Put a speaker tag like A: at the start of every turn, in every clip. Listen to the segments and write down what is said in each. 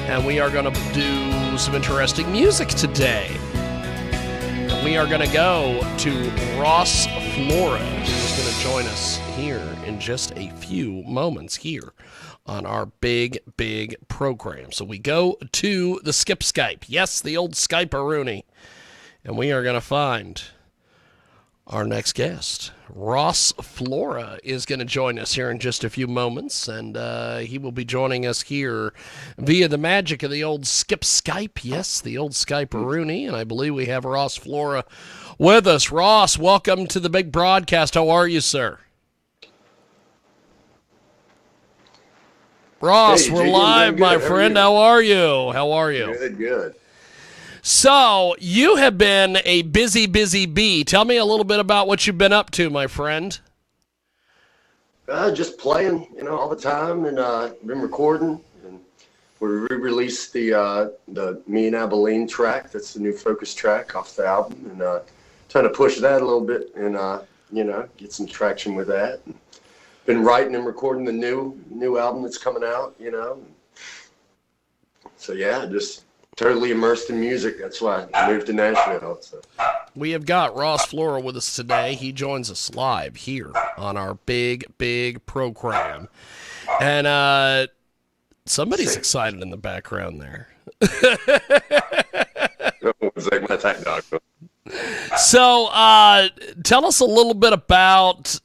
A: and we are going to do some interesting music today. And we are going to go to Ross Flora, who's going to join us here in just a few moments here on our big program. So we go to the Skip Skype. Yes, the old Skype-a-rooney. And we are going to find our next guest. Ross Flora is going to join us here in just a few moments, and he will be joining us here via the magic of the old Skip Skype. Yes, the old Skype-a-rooney, and I believe we have Ross Flora with us. Ross, welcome to the big broadcast. How are you, sir? Ross,
B: hey,
A: we're
B: Jiggy,
A: live, my friend. How are you?
B: Good.
A: So, you have been a busy bee. Tell me a little bit about what you've been up to, my friend.
B: Just playing, all the time, and been recording. And we re-released the Me and Abilene track. That's the new focus track off the album, and trying to push that a little bit, and get some traction with that. And been writing and recording the new album that's coming out. So yeah, just totally immersed in music. That's why I moved to Nashville. So.
A: We have got Ross Flora with us today. He joins us live here on our big program. And somebody's excited in the background there.
B: It's like my attack dog.
A: So tell us a little bit about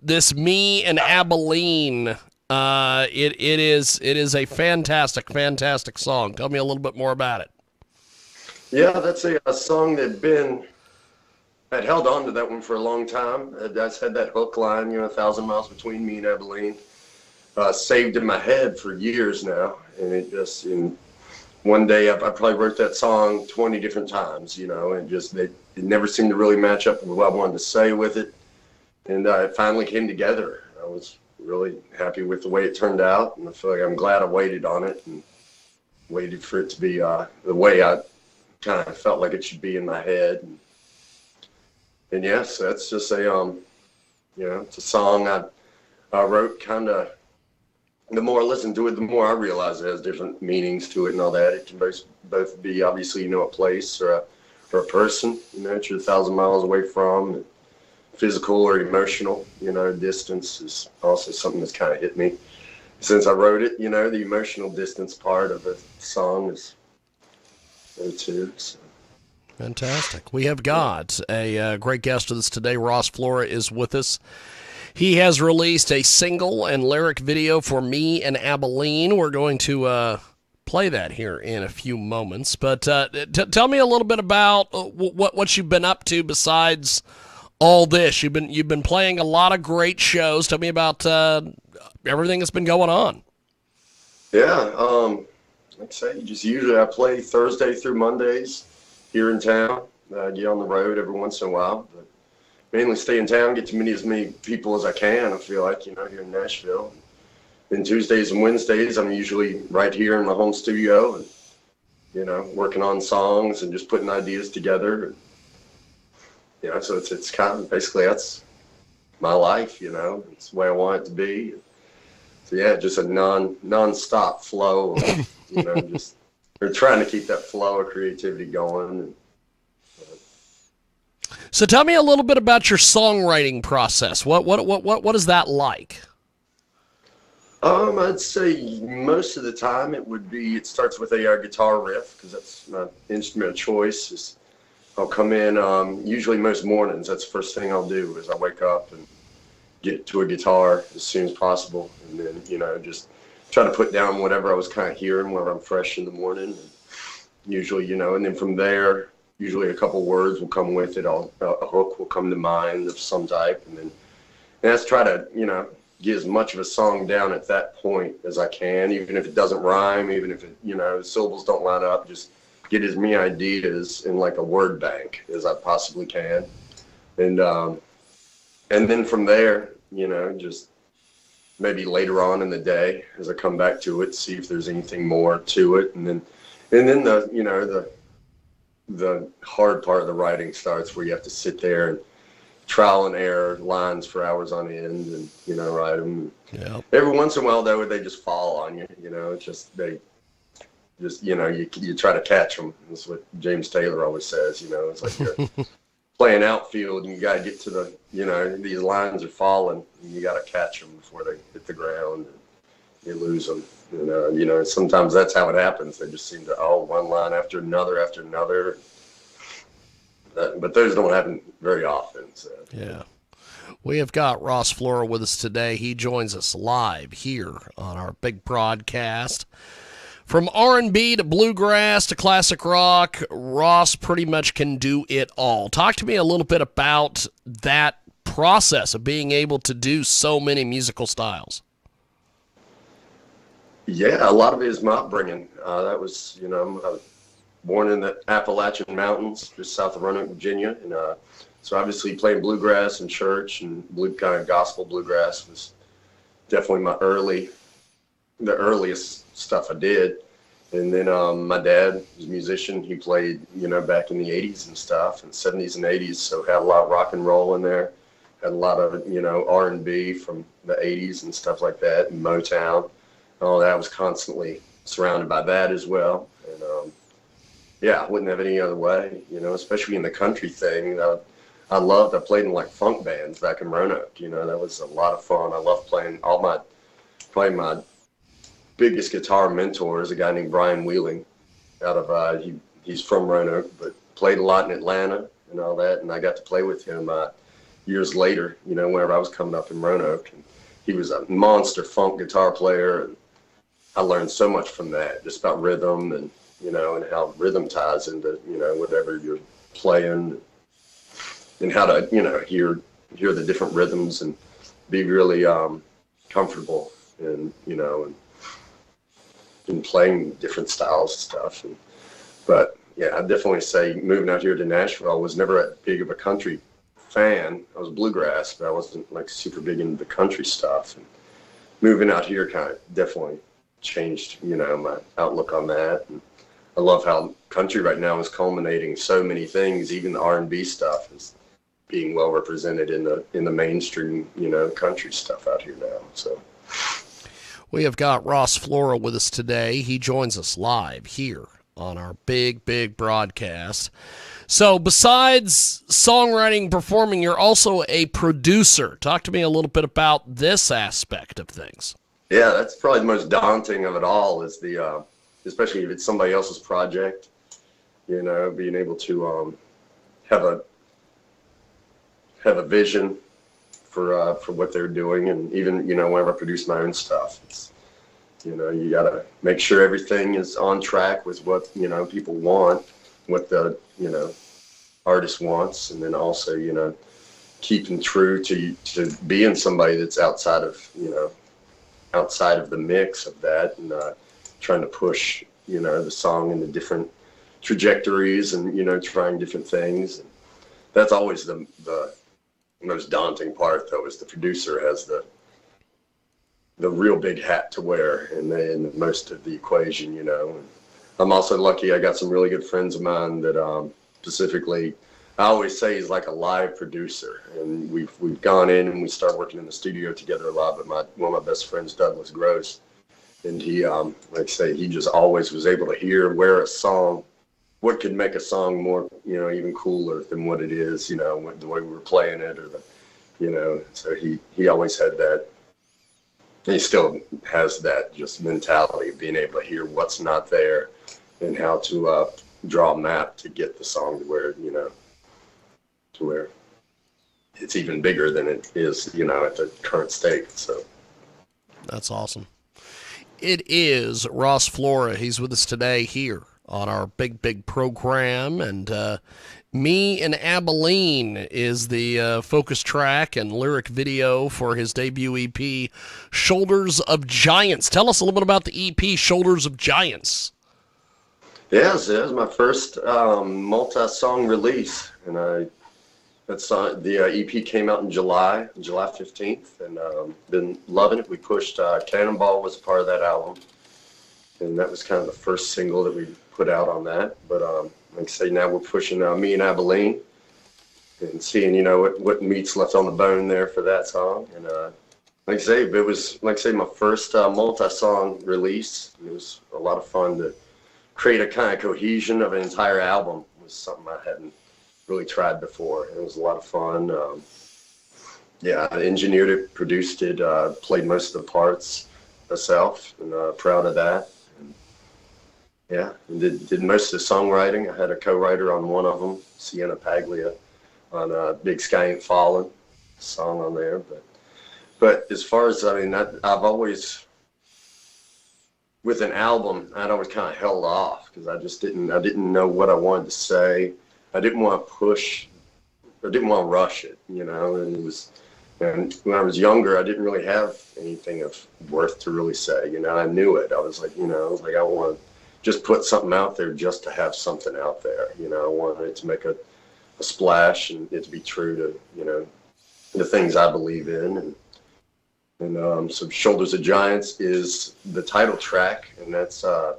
A: this Me and Abilene. It is a fantastic song. Tell me a little bit more about it.
B: Yeah, that's a song I'd held on to that one for a long time. I'd had that hook line, 1,000 miles between me and Abilene, saved in my head for years now. And it just, in one day, I probably wrote that song 20 different times, and just, it never seemed to really match up with what I wanted to say with it. And it finally came together. I was really happy with the way it turned out, and I feel like I'm glad I waited on it and waited for it to be the way I kind of felt like it should be in my head. And yes, that's just it's a song I wrote kind of. The more I listen to it, the more I realize it has different meanings to it and all that. It can both be obviously a place or a person that you're 1,000 miles away from. Physical or emotional, distance is also something that's kind of hit me since I wrote it. The emotional distance part of the song is there too. So.
A: Fantastic. We have got a great guest with us today. Ross Flora is with us. He has released a single and lyric video for Me and Abilene. We're going to play that here in a few moments. But tell me a little bit about what you've been up to besides all this. You've been playing a lot of great shows. Tell me about everything that's been going on.
B: Yeah, like I say, just usually I play Thursday through Mondays here in town. I get on the road every once in a while, but mainly stay in town, get to meet as many people as I can. I feel like here in Nashville. And Tuesdays and Wednesdays, I'm usually right here in my home studio, and working on songs and just putting ideas together. So it's kind of basically that's my life, it's the way I want it to be. So yeah, just a non-stop flow, just we're trying to keep that flow of creativity going.
A: So tell me a little bit about your songwriting process. What is that like?
B: I'd say most of the time it starts with a guitar riff, because that's my instrument of choice. I'll come in, usually most mornings, that's the first thing I'll do is I wake up and get to a guitar as soon as possible. And then, just try to put down whatever I was kind of hearing whenever I'm fresh in the morning. And usually, and then from there, usually a couple words will come with it. A hook will come to mind of some type. And that's try to, get as much of a song down at that point as I can, even if it doesn't rhyme, even if it, syllables don't line up, just get as many ideas in like a word bank as I possibly can. And then from there, just maybe later on in the day as I come back to it, see if there's anything more to it. And then the hard part of the writing starts, where you have to sit there and trial and error lines for hours on end and, write them.
A: Yeah.
B: Every once in a while, though, they just fall on you, it's just, just, you try to catch them. That's what James Taylor always says, it's like you're playing outfield and you got to get to these lines are falling and you got to catch them before they hit the ground and you lose them. Sometimes that's how it happens. They just seem to, one line after another. But those don't happen very often. So.
A: Yeah. We have got Ross Flora with us today. He joins us live here on our big broadcast. From R&B to bluegrass to classic rock, Ross pretty much can do it all. Talk to me a little bit about that process of being able to do so many musical styles.
B: Yeah, a lot of it is my upbringing. That was, I was born in the Appalachian Mountains, just south of Roanoke, Virginia. And so obviously playing bluegrass in church and kind of gospel bluegrass was definitely the earliest stuff I did. And then my dad was a musician. He played, back in the 80s and stuff, and 70s and 80s. So had a lot of rock and roll in there. Had a lot of, R&B from the 80s and stuff like that, and Motown. All that, was constantly surrounded by that as well. And I wouldn't have any other way, especially in the country thing. I played in like funk bands back in Roanoke. That was a lot of fun. I loved playing. Probably my biggest guitar mentor is a guy named Brian Wheeling out of, he's from Roanoke, but played a lot in Atlanta and all that. And I got to play with him years later, whenever I was coming up in Roanoke. And he was a monster funk guitar player. And I learned so much from that, just about rhythm and, and how rhythm ties into, whatever you're playing and how to, hear the different rhythms and be really comfortable and, and playing different styles and stuff. But yeah, I definitely say moving out here to Nashville, I was never that big of a country fan. I was bluegrass, but I wasn't like super big into the country stuff. And moving out here kind of definitely changed, my outlook on that. And I love how country right now is culminating so many things. Even the R&B stuff is being well represented in the mainstream, country stuff out here now. So
A: we have got Ross Flora with us today. He joins us live here on our big broadcast. So besides songwriting, performing, you're also a producer. Talk to me a little bit about this aspect of things.
B: Yeah, that's probably the most daunting of it all is the, especially if it's somebody else's project, being able to have a vision for what they're doing. And even, whenever I produce my own stuff, it's, you got to make sure everything is on track with what, people want, what the, artist wants. And then also, keeping true to being somebody that's outside of the mix of that and trying to push, the song into different trajectories and, trying different things. And that's always the most daunting part, though, is the producer has the real big hat to wear in most of the equation, And I'm also lucky I got some really good friends of mine that specifically, I always say he's like a live producer. And we've gone in and we start working in the studio together a lot. But one of my best friends, Douglas Gross, and he, like I say, he just always was able to hear what could make a song more, even cooler than what it is, the way we were playing it or so he always had that. He still has that just mentality of being able to hear what's not there and how to draw a map to get the song to where, to where it's even bigger than it is, at the current state. So
A: that's awesome. It is Ross Flora. He's with us today here on our big program, and Me in Abilene is the focus track and lyric video for his debut EP, Shoulders of Giants. Tell us a little bit about the EP, Shoulders of Giants.
B: Yes, it was my first multi-song release, and the EP came out in July 15th, and been loving it. We pushed Cannonball was part of that album, and that was kind of the first single that we put out on that. But like I say, now we're pushing Me in Abilene and seeing, what meat's left on the bone there for that song. And like I say, it was my first multi-song release. It was a lot of fun to create a kind of cohesion of an entire album was something I hadn't really tried before. It was a lot of fun. Yeah, I engineered it, produced it, played most of the parts myself, and proud of that. And, yeah, and did most of the songwriting. I had a co-writer on one of them, Sienna Paglia, on Big Sky Ain't Falling song on there. But as far as, I mean, I've always, with an album, I'd always kind of held off because I didn't know what I wanted to say. I didn't want to push, I didn't want to rush it, you know, and when I was younger, I didn't really have anything of worth to really say, you know, I knew it. I was like, you know, I want to just put something out there just to have something out there, you know, I wanted it to make a splash and it to be true to, you know, the things I believe in. And so Shoulders of Giants is the title track, and that's a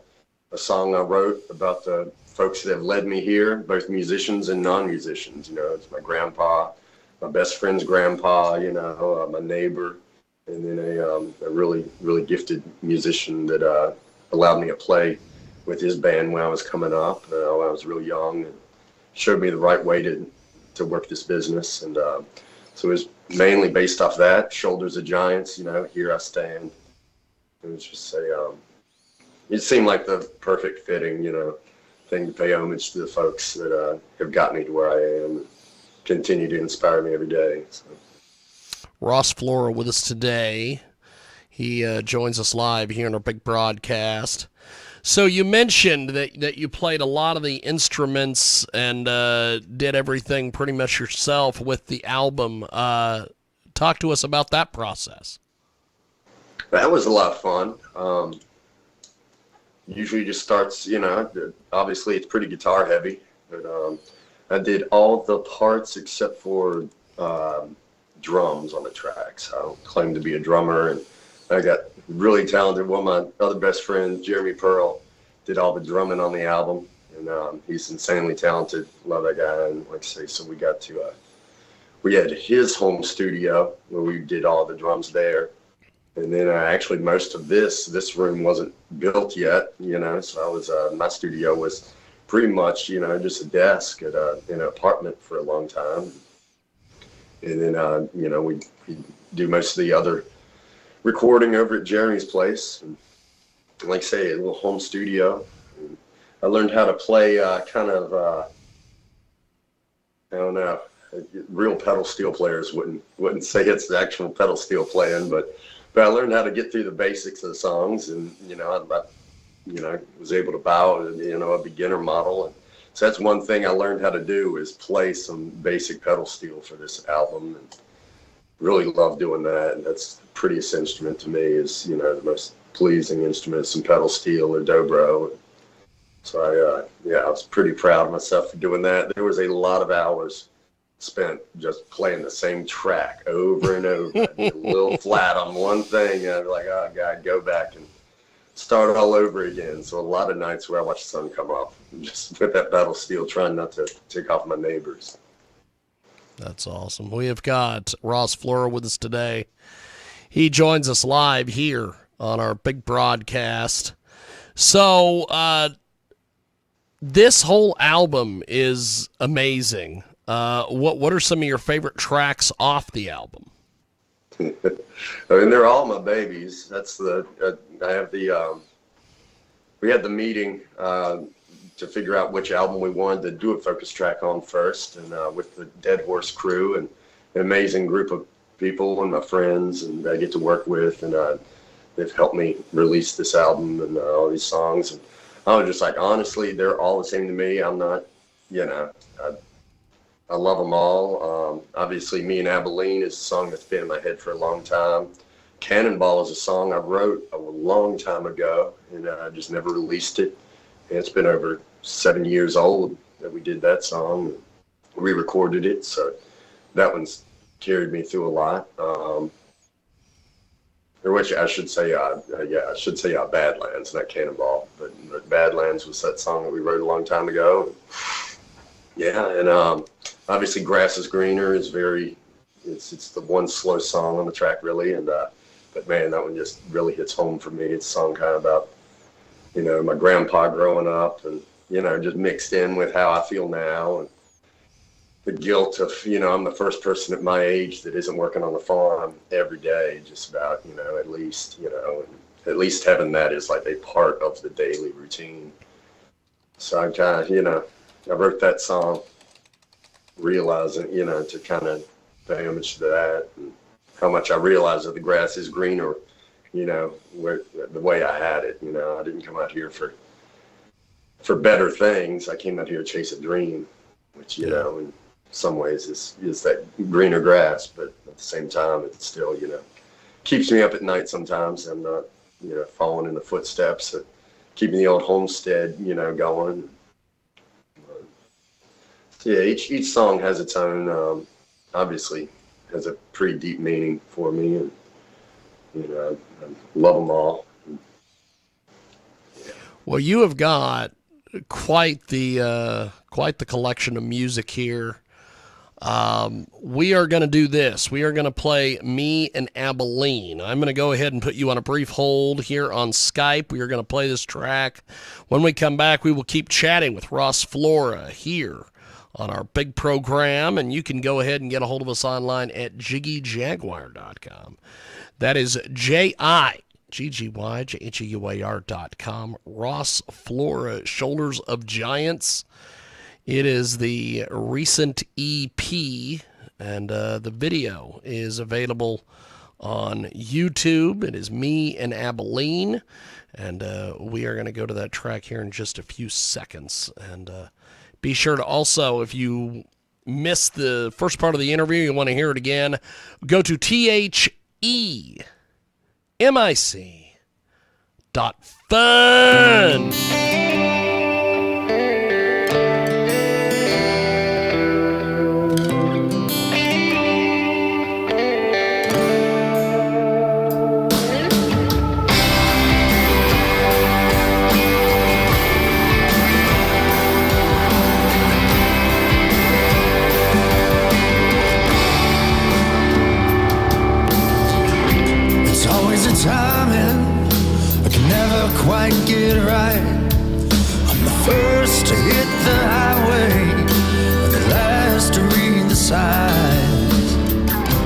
B: song I wrote about the folks that have led me here, both musicians and non-musicians. You know, it's my grandpa, my best friend's grandpa, you know, my neighbor, and then a really, really gifted musician that allowed me to play with his band when I was coming up, when I was real young, and showed me the right way to work this business. And so it was mainly based off that, Shoulders of Giants, you know, Here I Stand. It was just it seemed like the perfect fitting, you know, thing to pay homage to the folks that have got me to where I am and continue to inspire me every day. So.
A: Ross Flora with us today. He joins us live here in our big broadcast. So you mentioned that you played a lot of the instruments and did everything pretty much yourself with the album. Talk to us about that process.
B: That was a lot of fun. Usually just starts, you know, obviously it's pretty guitar heavy, but I did all the parts except for drums on the tracks. I don't claim to be a drummer, and I got really talented. One of my other best friends, Jeremy Pearl, did all the drumming on the album, and he's insanely talented. Love that guy. And like I say, so we had his home studio where we did all the drums there. And then actually most of this room wasn't built yet, you know, so I was, my studio was pretty much, you know, just a desk in an apartment for a long time. And then, you know, we do most of the other recording over at Jeremy's place. And like I say, a little home studio. And I learned how to play kind of, I don't know, real pedal steel players wouldn't say it's the actual pedal steel playing, but I learned how to get through the basics of the songs, and you know, I was able to bow, you know, a beginner model, and so that's one thing I learned how to do is play some basic pedal steel for this album, and really love doing that. And that's the prettiest instrument to me, is, you know, the most pleasing instrument, some pedal steel or dobro. So I was pretty proud of myself for doing that. There was a lot of hours spent just playing the same track over and over. I'd be a little flat on one thing, and I'd be like, oh God, go back and start all over again. So a lot of nights where I watch the sun come up, just with that pedal steel, trying not to tick off my neighbors.
A: That's awesome. We have got Ross Flora with us today. He joins us live here on our big broadcast. So this whole album is amazing. What are some of your favorite tracks off the album?
B: I mean, they're all my babies. That's I have we had the meeting to figure out which album we wanted to do a focus track on first, and with the Dead Horse crew and an amazing group of people and my friends and I get to work with, and they've helped me release this album and all these songs. And I was just like, honestly, they're all the same to me. I'm not, you know, I love them all. Obviously, Me and Abilene is a song that's been in my head for a long time. Cannonball is a song I wrote a long time ago, and I just never released it. And it's been over 7 years old that we did that song. We recorded it, so that one's carried me through a lot. Which I should say, Badlands, not Cannonball. But Badlands was that song that we wrote a long time ago. Yeah, and obviously Grass is Greener is it's the one slow song on the track, really. And but man, that one just really hits home for me. It's a song kind of about my grandpa growing up, and, just mixed in with how I feel now, and the guilt of, I'm the first person at my age that isn't working on the farm every day, just about, at least having that is like a part of the daily routine. So I kind of, I wrote that song realizing, to kind of pay homage to that, and how much I realize that the grass is greener, the way I had it. I didn't come out here for better things. I came out here to chase a dream, which, in some ways is that greener grass, but at the same time, it still, keeps me up at night sometimes. I'm not, following in the footsteps of keeping the old homestead, going. Yeah, each song has its own, obviously has a pretty deep meaning for me, and I love them all.
A: Yeah. Well, you have got quite the collection of music here. We are going to do this. We are going to play Me and Abilene. I'm going to go ahead and put you on a brief hold here on Skype. We are going to play this track. When we come back, we will keep chatting with Ross Flora here on our big program, and you can go ahead and get a hold of us online at jiggyjaguar.com. That is JIGGYJAGUAR.com. Ross Flora, Shoulders of Giants. It is the recent EP, and the video is available on YouTube. It is Me and Abilene, and we are going to go to that track here in just a few seconds. And be sure to also, if you missed the first part of the interview, you want to hear it again, go to THEMIC.fun.
C: Timing, I can never quite get it right. I'm the first to hit the highway, and the last to read the signs.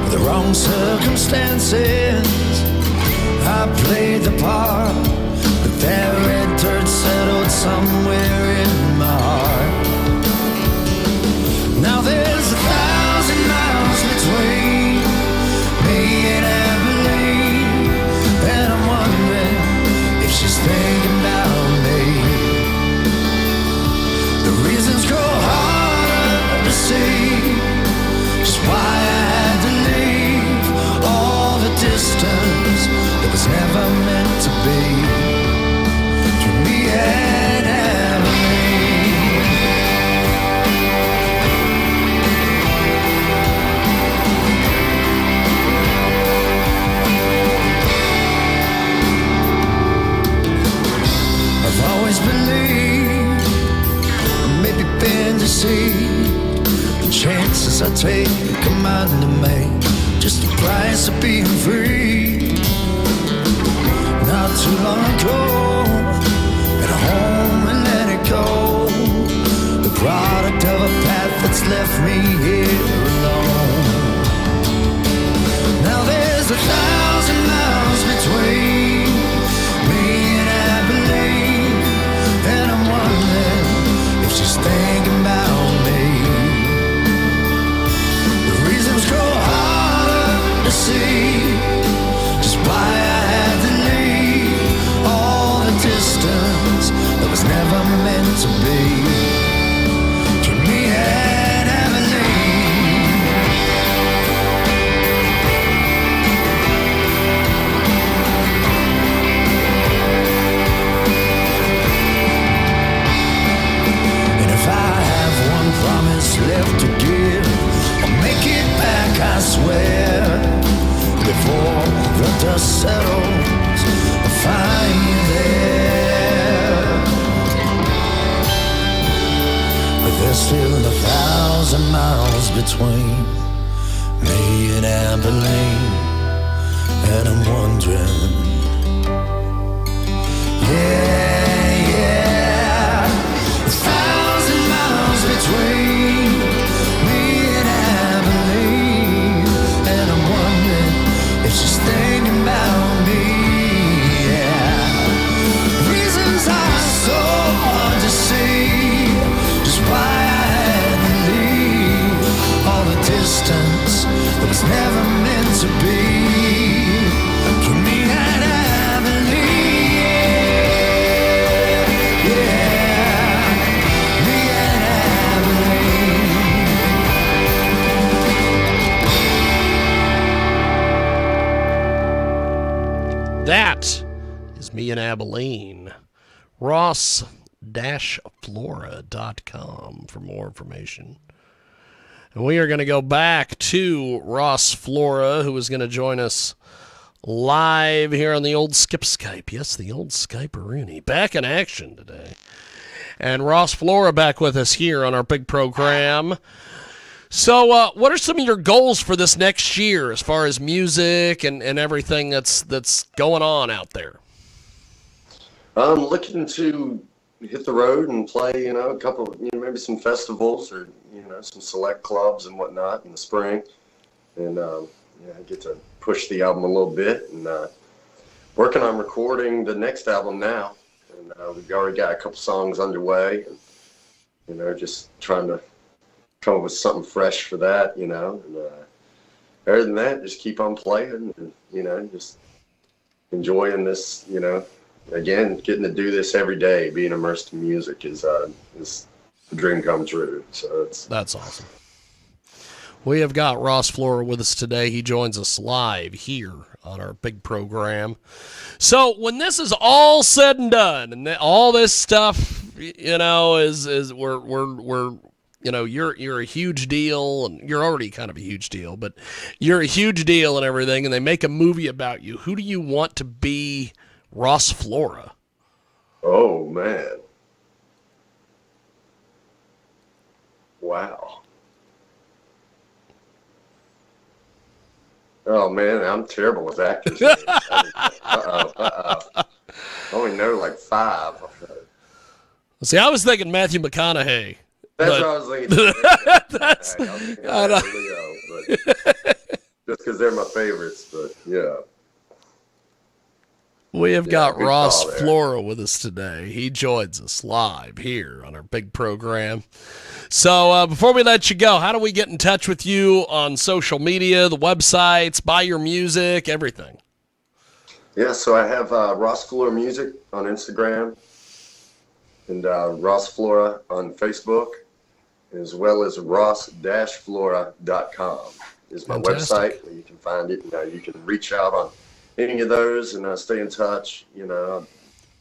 C: With the wrong circumstances, I played the part, but that red dirt settled somewhere in my heart. Now there's 1,000 miles between me and Abilene, and I'm wondering if she's thinking about me. The reasons grow harder to see, just why I had to leave all the distance that was never meant to be. Between me and Abilene. I've always believed, maybe been deceived. The chances I take come out to me, just the price of being free. Not too long ago, at home and let it go. The product of a path that's left me here alone. Now there's 1,000 miles between me and Abilene, and I'm wondering if she's thinking about me. The reasons grow harder to see, just why I had to leave all the distance that was never meant to be. To me and Abilene. And if I have one promise left to give, I'll make it back, I swear. Before the dust settles, I'll find you there. But there's still 1,000 miles between me and Abilene, and I'm wondering, yeah.
A: in Abilene. Ross-Flora.com for more information. And we are going to go back to Ross Flora, who is going to join us live here on the old Skip Skype. Yes, the old Skype-a-rooney. Back in action today. And Ross Flora back with us here on our big program. So what are some of your goals for this next year as far as music and everything that's going on out there?
B: I'm looking to hit the road and play, a couple, maybe some festivals or, some select clubs and whatnot in the spring. And, I get to push the album a little bit and working on recording the next album now. And we've already got a couple songs underway and, just trying to come up with something fresh for that, and other than that, just keep on playing and, just enjoying this, again, getting to do this every day, being immersed in music is a dream come true. So
A: that's awesome. We have got Ross Flora with us today. He joins us live here on our big program. So when this is all said and done, and all this stuff, is we're you're a huge deal, and you're already kind of a huge deal, but you're a huge deal and everything, and they make a movie about you. Who do you want to be Ross Flora?
B: Oh, man. Wow. Oh, man, I'm terrible with actors' names. I only know like 5.
A: See, I was thinking Matthew McConaughey.
B: That's what I was thinking. I don't know, but just because they're my favorites, but yeah.
A: We have got Ross Flora with us today. He joins us live here on our big program. So before we let you go, how do we get in touch with you on social media, the websites, buy your music, everything?
B: Yeah, so I have Ross Flora Music on Instagram and Ross Flora on Facebook, as well as ross-flora.com is my website where you can find it. You can reach out on any of those and stay in touch.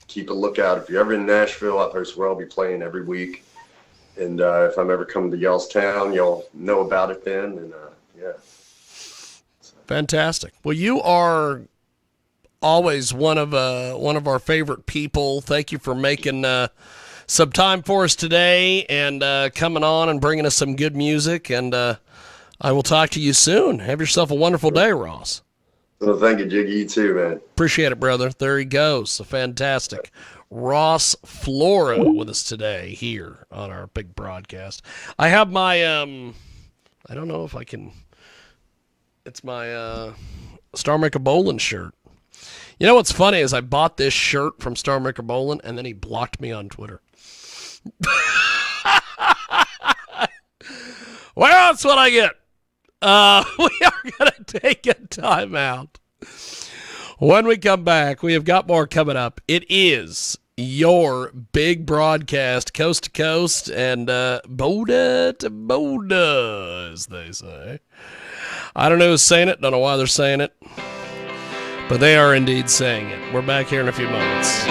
B: Keep a lookout. If you're ever in Nashville, I swear I'll be playing every week. And if I'm ever coming to y'all's town, you'll know about it then. And yeah.
A: Fantastic. Well, you are always one of our favorite people. Thank you for making some time for us today and coming on and bringing us some good music. And I will talk to you soon. Have yourself a wonderful day, Ross.
B: Well, thank you, Jiggy. You too, man.
A: Appreciate it, brother. There he goes. So fantastic. Ross Flora with us today here on our big broadcast. I have my, I don't know if I can, it's my Star Maker Bowling shirt. You know what's funny is I bought this shirt from Star Maker Bowling, and then he blocked me on Twitter. Well, that's what I get. We are going to take a time out. When we come back, we have got more coming up. It is your big broadcast, coast to coast and boda to boda, as they say. I don't know who's saying it. Don't know why they're saying it. But they are indeed saying it. We're back here in a few moments.